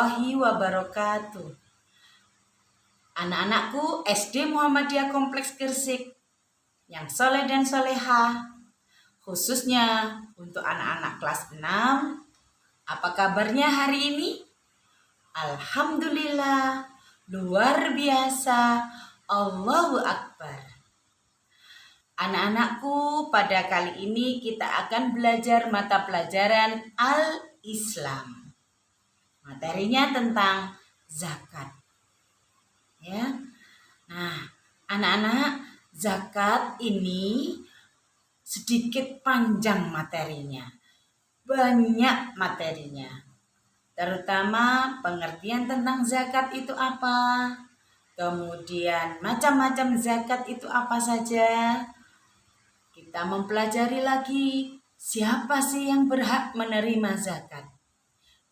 warahmatullahi wabarakatuh. Anak-anakku SD Muhammadiyah Kompleks Gresik yang soleh dan soleha, khususnya untuk anak-anak kelas 6. Apa kabarnya hari ini? Alhamdulillah, luar biasa, Allahu Akbar. Anak-anakku, pada kali ini kita akan belajar mata pelajaran Al-Islam. Materinya tentang zakat. Ya. Nah, anak-anak, zakat ini sedikit panjang materinya. Banyak materinya. Terutama pengertian tentang zakat itu apa? Kemudian macam-macam zakat itu apa saja? Kita mempelajari lagi siapa sih yang berhak menerima zakat.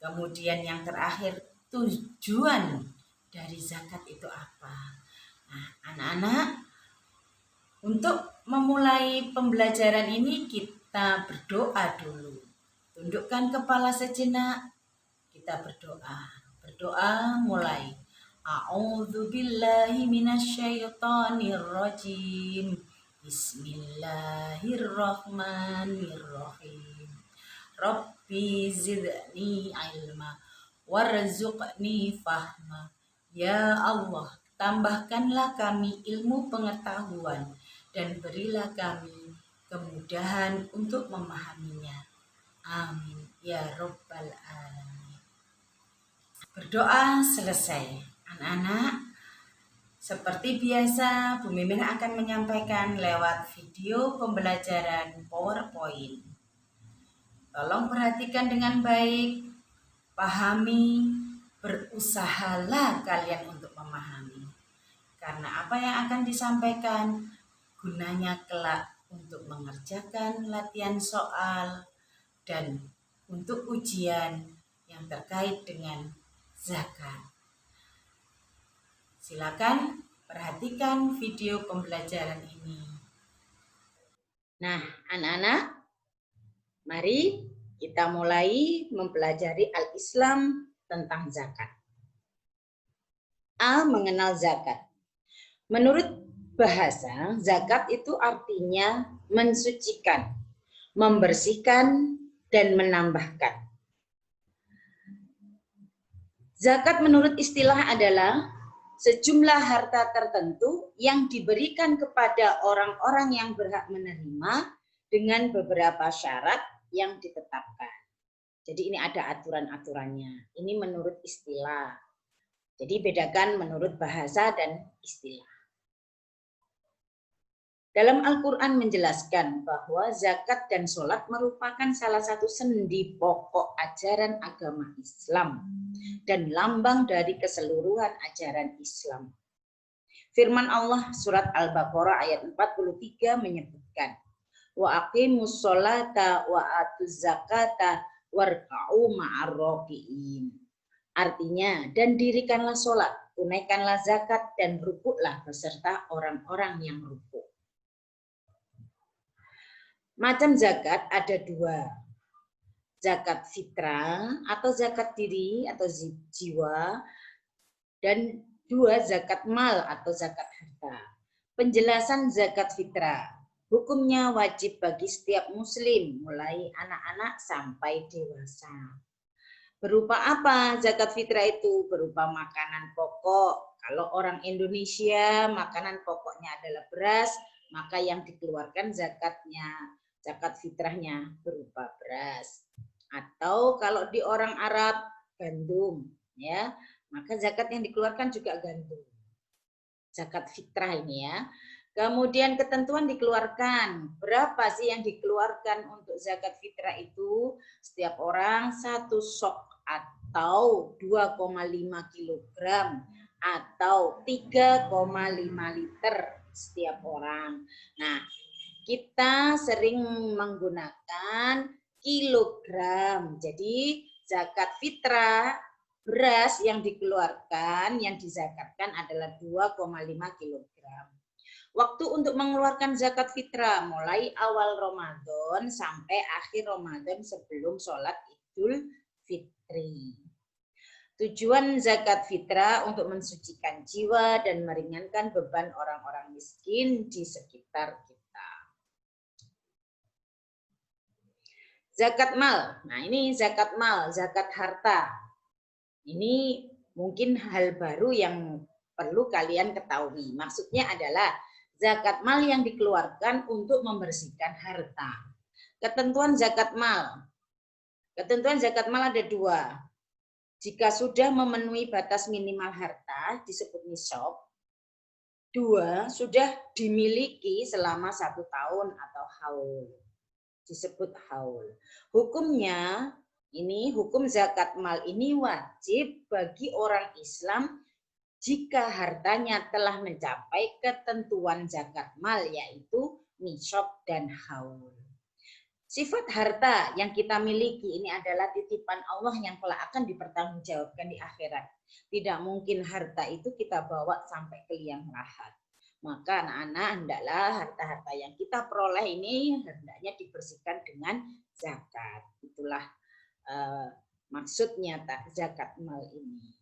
Kemudian yang terakhir, tujuan dari zakat itu apa. Nah, anak-anak, untuk memulai pembelajaran ini kita berdoa dulu. Tundukkan kepala sejenak, kita berdoa. Berdoa mulai. A'udzubillahi minasyaitonirrajim. Bismillahirrahmanirrahim. Rabbi zidni ilma warzuqni fahma. Ya Allah, tambahkanlah kami ilmu pengetahuan dan berilah kami kemudahan untuk memahaminya. Amin ya Rabbal Alamin. Berdoa selesai. Anak-anak, seperti biasa, Bu Mimin akan menyampaikan lewat video pembelajaran PowerPoint. Tolong perhatikan dengan baik, pahami, berusahalah kalian untuk memahami. Karena apa yang akan disampaikan gunanya kelak untuk mengerjakan latihan soal dan untuk ujian yang terkait dengan zakat. Silakan perhatikan video pembelajaran ini. Nah, anak-anak, mari kita mulai mempelajari Al-Islam tentang zakat. A. Mengenal zakat. Menurut bahasa, zakat itu artinya mensucikan, membersihkan, dan menambahkan. Zakat menurut istilah adalah sejumlah harta tertentu yang diberikan kepada orang-orang yang berhak menerima dengan beberapa syarat yang ditetapkan. Jadi ini ada aturan-aturannya. Ini menurut istilah. Jadi bedakan menurut bahasa dan istilah. Dalam Al-Quran menjelaskan bahwa zakat dan sholat merupakan salah satu sendi pokok ajaran agama Islam dan lambang dari keseluruhan ajaran Islam. Firman Allah surat Al-Baqarah ayat 43 menyebutkan, wa aqimus sholata wa atuz zakata warka'u ma'ar raki'in. Artinya, dan dirikanlah sholat, tunaikanlah zakat, dan rukuklah beserta orang-orang yang rukuk. Macam zakat ada dua, zakat fitrah atau zakat diri atau jiwa, dan dua, zakat mal atau zakat harta. Penjelasan zakat fitrah, hukumnya wajib bagi setiap muslim mulai anak-anak sampai dewasa. Berupa apa zakat fitrah itu? Berupa makanan pokok. Kalau orang Indonesia makanan pokoknya adalah beras, maka yang dikeluarkan zakatnya, zakat fitrahnya berupa beras. Atau kalau di orang Arab gandum, ya, maka zakat yang dikeluarkan juga gandum. Zakat fitrah ini ya. Kemudian ketentuan dikeluarkan. Berapa sih yang dikeluarkan untuk zakat fitrah itu? Setiap orang 1 sok atau 2,5 kilogram atau 3,5 liter setiap orang. Nah, kita sering menggunakan kilogram. Jadi zakat fitrah beras yang dikeluarkan, yang dizakatkan adalah 2,5 kilogram. Waktu untuk mengeluarkan zakat fitrah mulai awal Ramadan sampai akhir Ramadan sebelum sholat Idul Fitri. Tujuan zakat fitrah untuk mensucikan jiwa dan meringankan beban orang-orang miskin di sekitar kita. Zakat mal. Nah, ini zakat mal, zakat harta. Ini mungkin hal baru yang perlu kalian ketahui. Maksudnya adalah zakat mal yang dikeluarkan untuk membersihkan harta. Ketentuan zakat mal. Ketentuan zakat mal ada 2. Jika sudah memenuhi batas minimal harta, disebut nisab. 2, sudah dimiliki selama 1 tahun atau haul. Disebut haul. Hukumnya, ini hukum zakat mal ini wajib bagi orang Islam jika hartanya telah mencapai ketentuan zakat mal, yaitu nisab dan haul. Sifat harta yang kita miliki ini adalah titipan Allah yang kelak akan dipertanggungjawabkan di akhirat. Tidak mungkin harta itu kita bawa sampai ke liang lahat. Maka anak-anak hendaklah harta-harta yang kita peroleh ini hendaknya dibersihkan dengan zakat. Itulah maksudnya zakat mal ini.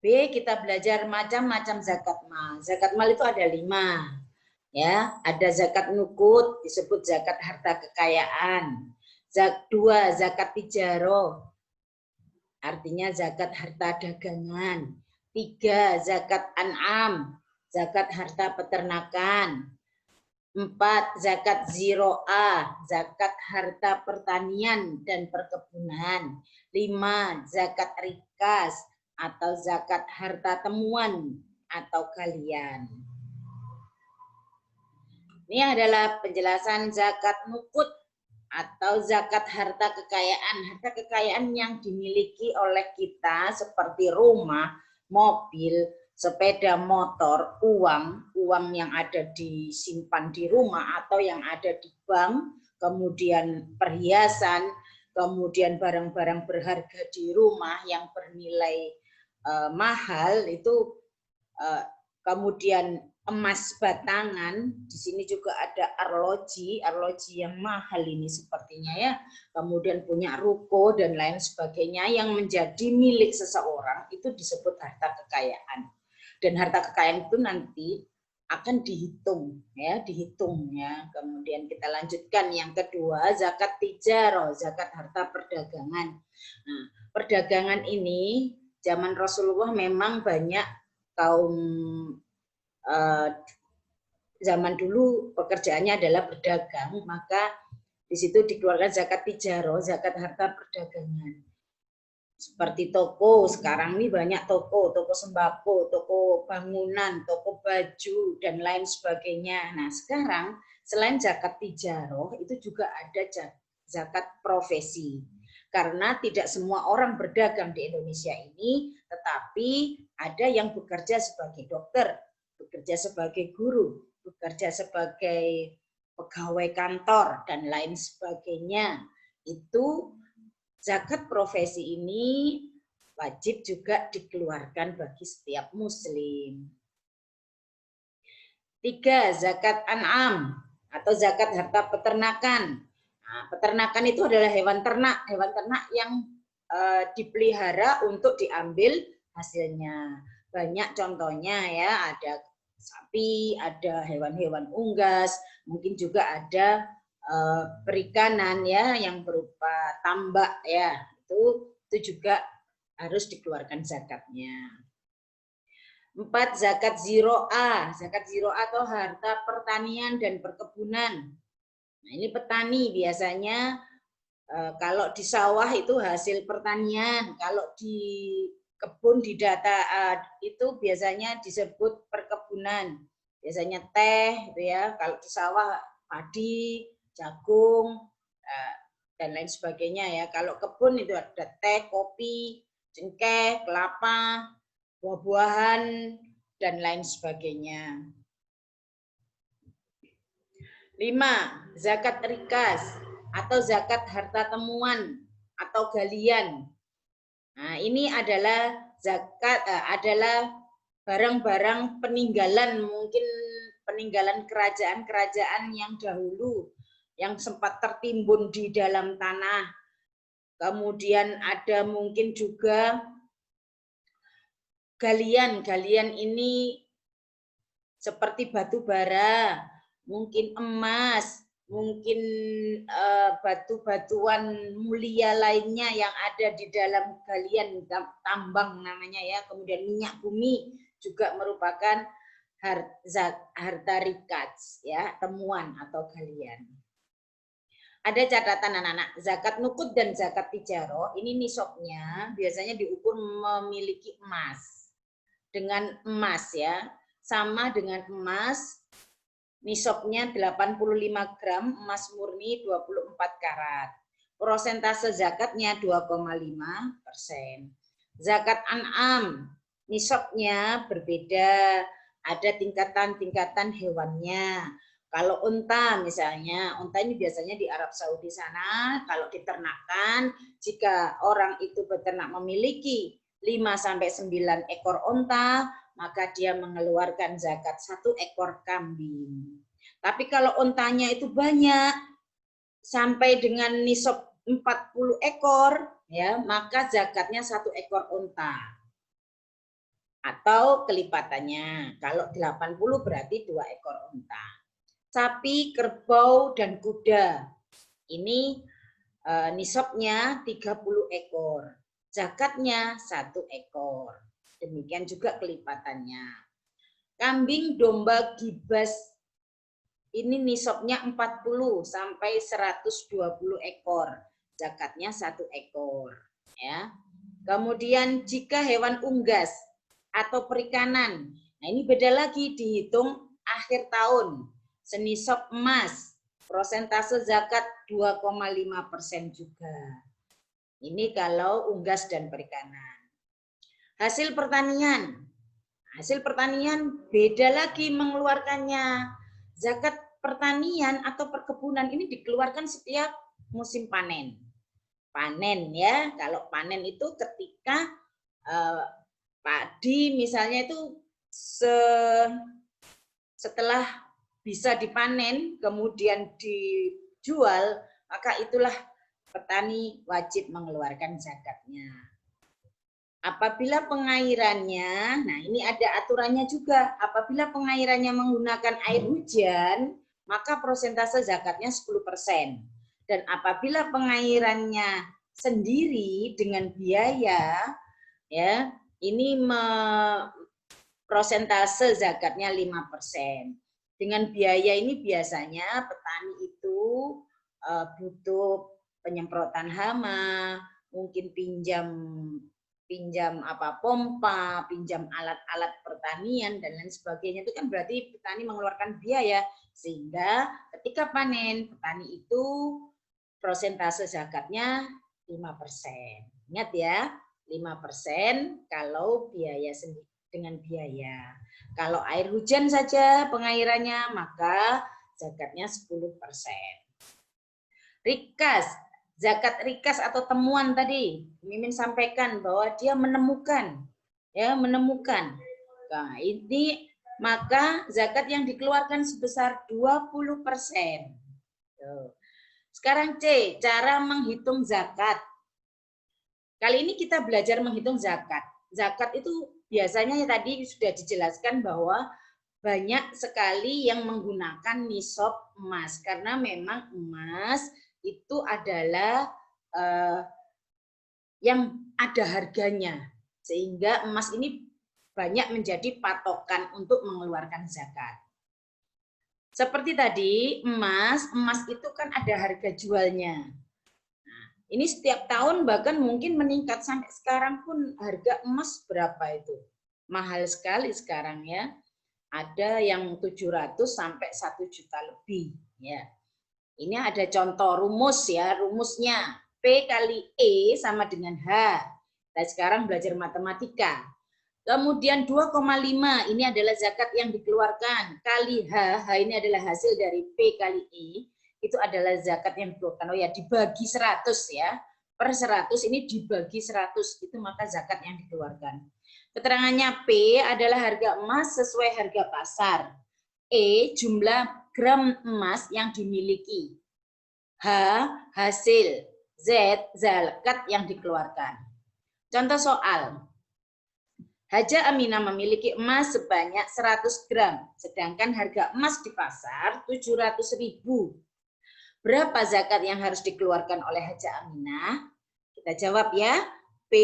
B, kita belajar macam-macam zakat mal. Zakat mal itu ada 5. Ya, ada zakat nukut, disebut zakat harta kekayaan. 2, zakat tijaroh, artinya zakat harta dagangan. 3, zakat an'am, zakat harta peternakan. 4, zakat ziro'ah, zakat harta pertanian dan perkebunan. 5, zakat rikas atau zakat harta temuan atau galian. Ini adalah penjelasan zakat nukut atau zakat harta kekayaan. Harta kekayaan yang dimiliki oleh kita seperti rumah, mobil, sepeda motor, uang yang ada disimpan di rumah atau yang ada di bank, kemudian perhiasan, kemudian barang-barang berharga di rumah yang bernilai mahal itu, kemudian emas batangan, di sini juga ada arloji yang mahal ini sepertinya ya, kemudian punya ruko dan lain sebagainya yang menjadi milik seseorang, itu disebut harta kekayaan. Dan harta kekayaan itu nanti akan dihitung ya. Kemudian kita lanjutkan yang kedua, zakat tijaroh, zakat harta perdagangan. Nah, perdagangan ini zaman Rasulullah memang banyak kaum zaman dulu pekerjaannya adalah berdagang, maka di situ dikeluarkan zakat tijaroh, zakat harta perdagangan. Seperti toko, sekarang ini banyak toko sembako, toko bangunan, toko baju, dan lain sebagainya. Nah, sekarang selain zakat tijaroh, itu juga ada zakat profesi. Karena tidak semua orang berdagang di Indonesia ini, tetapi ada yang bekerja sebagai dokter, bekerja sebagai guru, bekerja sebagai pegawai kantor, dan lain sebagainya. Itu zakat profesi ini wajib juga dikeluarkan bagi setiap muslim. 3, zakat an'am atau zakat harta peternakan. Nah, peternakan itu adalah hewan ternak yang dipelihara untuk diambil hasilnya. Banyak contohnya ya, ada sapi, ada hewan-hewan unggas, mungkin juga ada perikanan ya yang berupa tambak ya, itu juga harus dikeluarkan zakatnya. 4, zakat ziro'ah. Zakat ziro'ah atau harta pertanian dan perkebunan. Nah, ini petani biasanya kalau di sawah itu hasil pertanian, kalau di kebun di data itu biasanya disebut perkebunan. Biasanya teh gitu ya, kalau di sawah padi, jagung, dan lain sebagainya ya. Kalau kebun itu ada teh, kopi, cengkeh, kelapa, buah-buahan, dan lain sebagainya. 5, zakat rikas atau zakat harta temuan atau galian. Nah, ini adalah zakat adalah barang-barang peninggalan, mungkin peninggalan kerajaan-kerajaan yang dahulu yang sempat tertimbun di dalam tanah. Kemudian ada mungkin juga galian. Galian ini seperti batu bara, mungkin emas, mungkin batu-batuan mulia lainnya yang ada di dalam galian tambang namanya ya. Kemudian minyak bumi juga merupakan harta rikas ya, temuan atau galian. Ada catatan anak-anak, zakat nukut dan zakat tijaroh ini nisabnya biasanya diukur memiliki emas. Dengan emas ya, sama dengan emas, nisabnya 85 gram, emas murni 24 karat. Persentase zakatnya 2,5%. Zakat an'am, nisabnya berbeda, ada tingkatan-tingkatan hewannya. Kalau unta misalnya, unta ini biasanya di Arab Saudi sana, kalau diternakan, jika orang itu beternak memiliki 5-9 ekor unta, maka dia mengeluarkan zakat 1 ekor kambing. Tapi kalau untanya itu banyak, sampai dengan nisab 40 ekor, ya, maka zakatnya 1 ekor unta. Atau kelipatannya, kalau 80 berarti 2 ekor unta. Sapi, kerbau, dan kuda. Ini nisabnya 30 ekor. Zakatnya 1 ekor. Demikian juga kelipatannya. Kambing, domba, gibas, ini nisabnya 40 sampai 120 ekor. Zakatnya 1 ekor. Ya. Kemudian jika hewan unggas atau perikanan, nah ini beda lagi, dihitung akhir tahun. Senisab emas, persentase zakat 2,5% juga. Ini kalau unggas dan perikanan. Hasil pertanian. Hasil pertanian beda lagi mengeluarkannya. Zakat pertanian atau perkebunan ini dikeluarkan setiap musim panen. Panen ya, kalau panen itu ketika padi misalnya itu setelah bisa dipanen, kemudian dijual, maka itulah petani wajib mengeluarkan zakatnya. Apabila pengairannya, nah ini ada aturannya juga, apabila pengairannya menggunakan air hujan, maka persentase zakatnya 10%. Dan apabila pengairannya sendiri dengan biaya, ya ini persentase zakatnya 5%. Dengan biaya ini biasanya petani itu butuh penyemprotan hama, mungkin pinjam pompa, pinjam alat-alat pertanian dan lain sebagainya. Itu kan berarti petani mengeluarkan biaya, sehingga ketika panen petani itu persentase zakatnya 5%. Ingat ya, 5% kalau biaya sendiri dengan biaya. Kalau air hujan saja pengairannya, maka zakatnya 10%. Rikas, zakat rikas atau temuan tadi, Mimin sampaikan bahwa dia menemukan, ya menemukan. Nah, ini maka zakat yang dikeluarkan sebesar 20%. Sekarang C, cara menghitung zakat. Kali ini kita belajar menghitung zakat. Zakat itu biasanya ya tadi sudah dijelaskan bahwa banyak sekali yang menggunakan nisab emas karena memang emas itu adalah yang ada harganya, sehingga emas ini banyak menjadi patokan untuk mengeluarkan zakat. Seperti tadi emas itu kan ada harga jualnya. Nah, ini setiap tahun bahkan mungkin meningkat, sampai sekarang pun harga emas berapa itu? Mahal sekali sekarang ya. Ada yang 700 sampai 1 juta lebih ya. Ini ada contoh rumus ya, rumusnya P kali E sama dengan H. Nah, sekarang belajar matematika. Kemudian 2,5 ini adalah zakat yang dikeluarkan kali H ini adalah hasil dari P kali E, itu adalah zakat yang dikeluarkan. Oh ya, dibagi 100 ya. Per 100 ini dibagi 100, itu maka zakat yang dikeluarkan. Keterangannya P adalah harga emas sesuai harga pasar. E jumlah gram emas yang dimiliki. H hasil Z, zakat yang dikeluarkan. Contoh soal. Haja Aminah memiliki emas sebanyak 100 gram, sedangkan harga emas di pasar 700.000. Berapa zakat yang harus dikeluarkan oleh Haja Aminah? Kita jawab ya. P,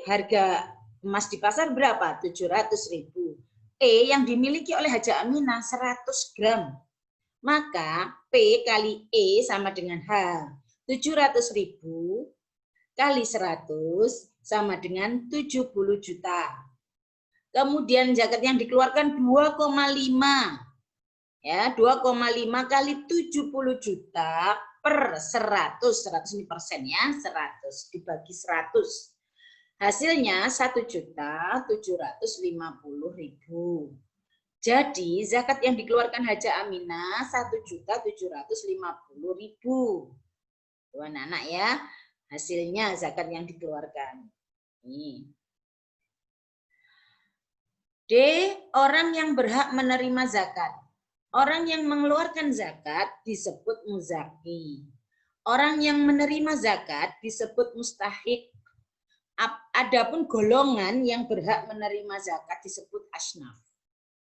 harga emas di pasar berapa? 700.000. E, yang dimiliki oleh Haja Aminah 100 gram. Maka P kali E sama dengan H. 700.000 kali 100 sama dengan 70 juta. Kemudian zakat yang dikeluarkan 2,5. Ya, 2,5 kali 70 juta per 100. 100 ini persen ya, 100 dibagi 100. Hasilnya 1.750.000. Jadi zakat yang dikeluarkan Haja Aminah 1.750.000. Tuh anak-anak ya, hasilnya zakat yang dikeluarkan. Nih. D, orang yang berhak menerima zakat. Orang yang mengeluarkan zakat disebut muzaki. Orang yang menerima zakat disebut mustahik. Adapun golongan yang berhak menerima zakat disebut asnaf.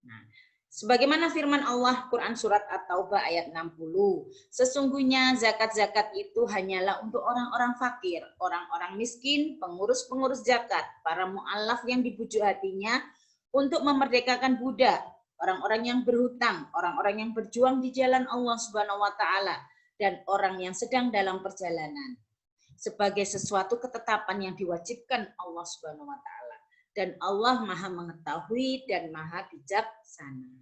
Nah, sebagaimana firman Allah Quran surat At-Taubah ayat 60, sesungguhnya zakat-zakat itu hanyalah untuk orang-orang fakir, orang-orang miskin, pengurus-pengurus zakat, para mu'allaf yang dibujuk hatinya untuk memerdekakan budak, orang-orang yang berhutang, orang-orang yang berjuang di jalan Allah Subhanahu wa taala, dan orang yang sedang dalam perjalanan. Sebagai sesuatu ketetapan yang diwajibkan Allah Subhanahu wa taala. Dan Allah Maha mengetahui dan Maha bijaksana.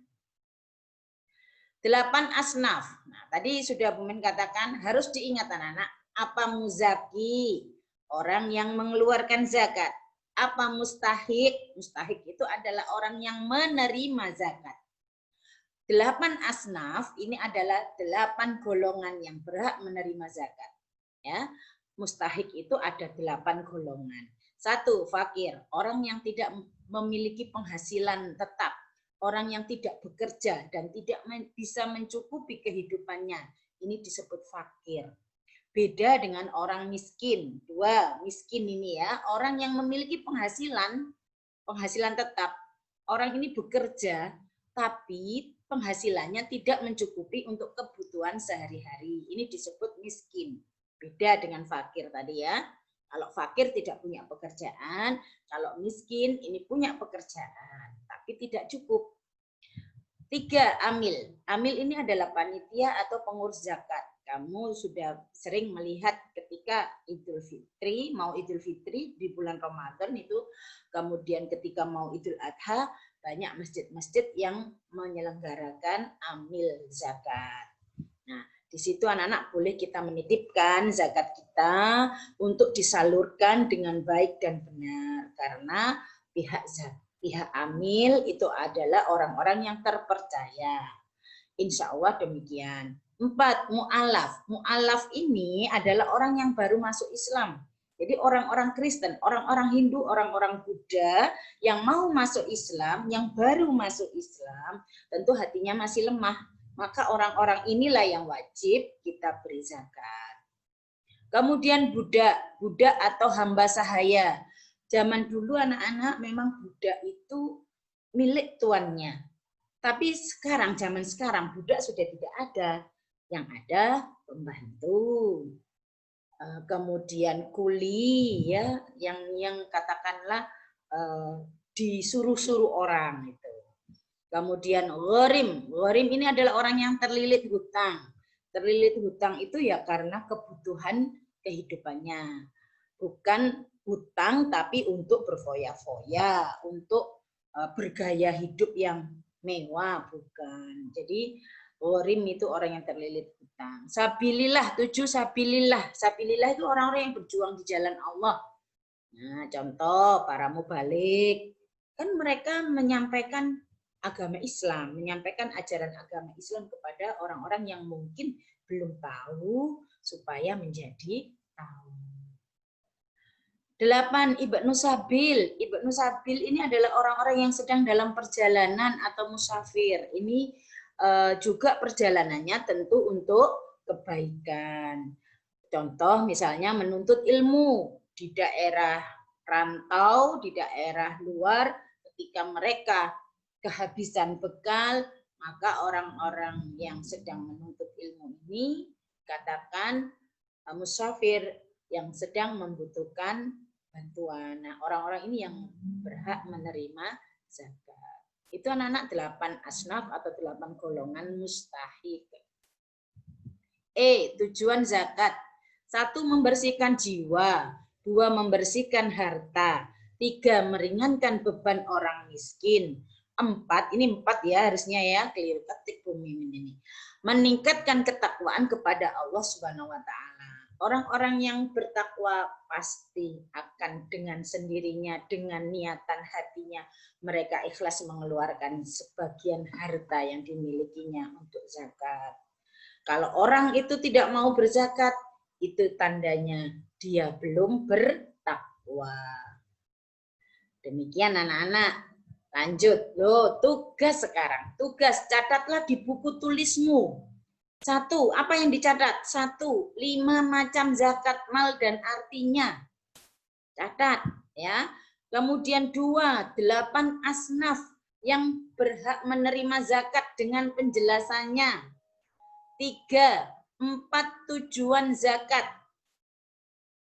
8 asnaf. Nah, tadi sudah Bu Men katakan harus diingat anak-anak, apa muzaki? Orang yang mengeluarkan zakat. Apa mustahik? Mustahik itu adalah orang yang menerima zakat. 8 asnaf ini adalah 8 golongan yang berhak menerima zakat. Ya, mustahik itu ada 8 golongan. 1, fakir, orang yang tidak memiliki penghasilan tetap, orang yang tidak bekerja dan tidak bisa mencukupi kehidupannya. Ini disebut fakir. Beda dengan orang miskin. 2, miskin ini ya, orang yang memiliki penghasilan tetap. Orang ini bekerja, tapi penghasilannya tidak mencukupi untuk kebutuhan sehari-hari. Ini disebut miskin. Beda dengan fakir tadi ya. Kalau fakir tidak punya pekerjaan, kalau miskin ini punya pekerjaan, tapi tidak cukup. 3, amil. Amil ini adalah panitia atau pengurus zakat. Kamu sudah sering melihat ketika Idul Fitri, mau Idul Fitri di bulan Ramadan itu, kemudian ketika mau Idul Adha, banyak masjid-masjid yang menyelenggarakan amil zakat. Nah, di situ anak-anak boleh kita menitipkan zakat kita untuk disalurkan dengan baik dan benar. Karena pihak amil itu adalah orang-orang yang terpercaya. Insya Allah demikian. 4, mu'alaf. Mu'alaf ini adalah orang yang baru masuk Islam. Jadi orang-orang Kristen, orang-orang Hindu, orang-orang Buddha yang mau masuk Islam, yang baru masuk Islam, tentu hatinya masih lemah. Maka orang-orang inilah yang wajib kita beri zakat. Kemudian budak atau hamba sahaya. Zaman dulu anak-anak memang budak itu milik tuannya. Tapi sekarang, zaman sekarang budak sudah tidak ada. Yang ada pembantu. Kemudian kuli ya, yang katakanlah disuruh-suruh orang itu. Kemudian gharim. Gharim ini adalah orang yang terlilit hutang. Terlilit hutang itu ya karena kebutuhan kehidupannya. Bukan hutang tapi untuk berfoya-foya, untuk bergaya hidup yang mewah, bukan. Jadi gharim itu orang yang terlilit hutang. Sabilillah, 7 sabilillah. Sabilillah itu orang-orang yang berjuang di jalan Allah. Nah, contoh para mubalik. Kan mereka menyampaikan agama Islam, menyampaikan ajaran agama Islam kepada orang-orang yang mungkin belum tahu supaya menjadi tahu. 8, Ibnu Sabil. Ibnu Sabil ini adalah orang-orang yang sedang dalam perjalanan atau musafir. Ini juga perjalanannya tentu untuk kebaikan. Contoh misalnya menuntut ilmu di daerah rantau, di daerah luar, ketika mereka kehabisan bekal, maka orang-orang yang sedang menuntut ilmu ini katakan musafir yang sedang membutuhkan bantuan. Nah, orang-orang ini yang berhak menerima zakat. Itu anak-anak 8 asnaf atau 8 golongan mustahik. Tujuan zakat. 1, membersihkan jiwa. 2, membersihkan harta. 3, meringankan beban orang miskin. 4, ini 4 ya harusnya ya, keliru ketik bumi ini. Meningkatkan ketakwaan kepada Allah Subhanahu wa taala. Orang-orang yang bertakwa pasti akan dengan sendirinya, dengan niatan hatinya, mereka ikhlas mengeluarkan sebagian harta yang dimilikinya untuk zakat. Kalau orang itu tidak mau berzakat, itu tandanya dia belum bertakwa. Demikian anak-anak. Lanjut, tugas sekarang. Tugas, catatlah di buku tulismu. 1, apa yang dicatat? 1, 5 macam zakat mal dan artinya. Catat ya. Kemudian 2, 8 asnaf yang berhak menerima zakat dengan penjelasannya. 3, 4 tujuan zakat.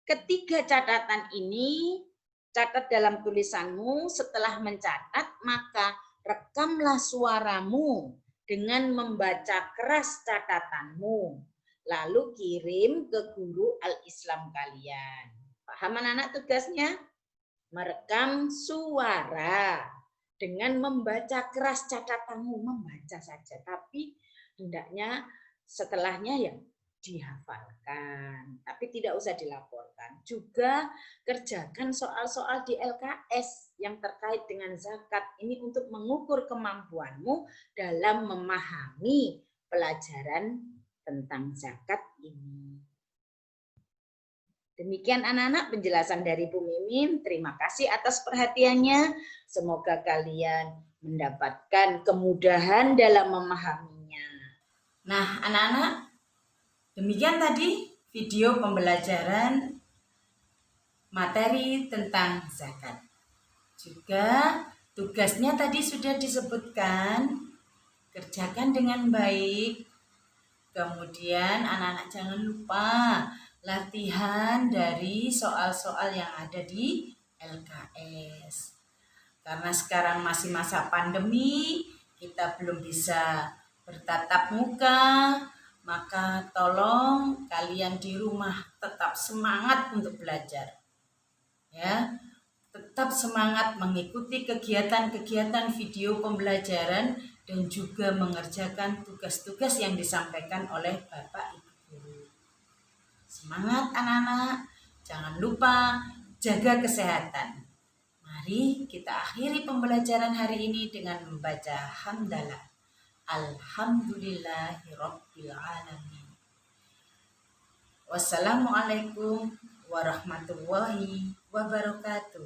Ketiga catatan ini, catat dalam tulisanmu. Setelah mencatat, maka rekamlah suaramu dengan membaca keras catatanmu. Lalu kirim ke guru al-Islam kalian. Paham anak-anak tugasnya? Merekam suara dengan membaca keras catatanmu. Membaca saja, tapi hendaknya setelahnya ya dihafalkan, tapi tidak usah dilaporkan. Juga kerjakan soal-soal di LKS yang terkait dengan zakat ini untuk mengukur kemampuanmu dalam memahami pelajaran tentang zakat ini. Demikian anak-anak penjelasan dari Bu Mimin. Terima kasih atas perhatiannya. Semoga kalian mendapatkan kemudahan dalam memahaminya. Nah, anak-anak, demikian tadi video pembelajaran materi tentang zakat. Juga tugasnya tadi sudah disebutkan, kerjakan dengan baik. Kemudian anak-anak jangan lupa latihan dari soal-soal yang ada di LKS. Karena sekarang masih masa pandemi, kita belum bisa bertatap muka, maka tolong kalian di rumah tetap semangat untuk belajar. Ya, tetap semangat mengikuti kegiatan-kegiatan video pembelajaran dan juga mengerjakan tugas-tugas yang disampaikan oleh Bapak Ibu guru. Semangat anak-anak, jangan lupa jaga kesehatan. Mari kita akhiri pembelajaran hari ini dengan membaca hamdalah. Alhamdulillahirabbil alamin. Wassalamualaikum warahmatullahi wabarakatuh.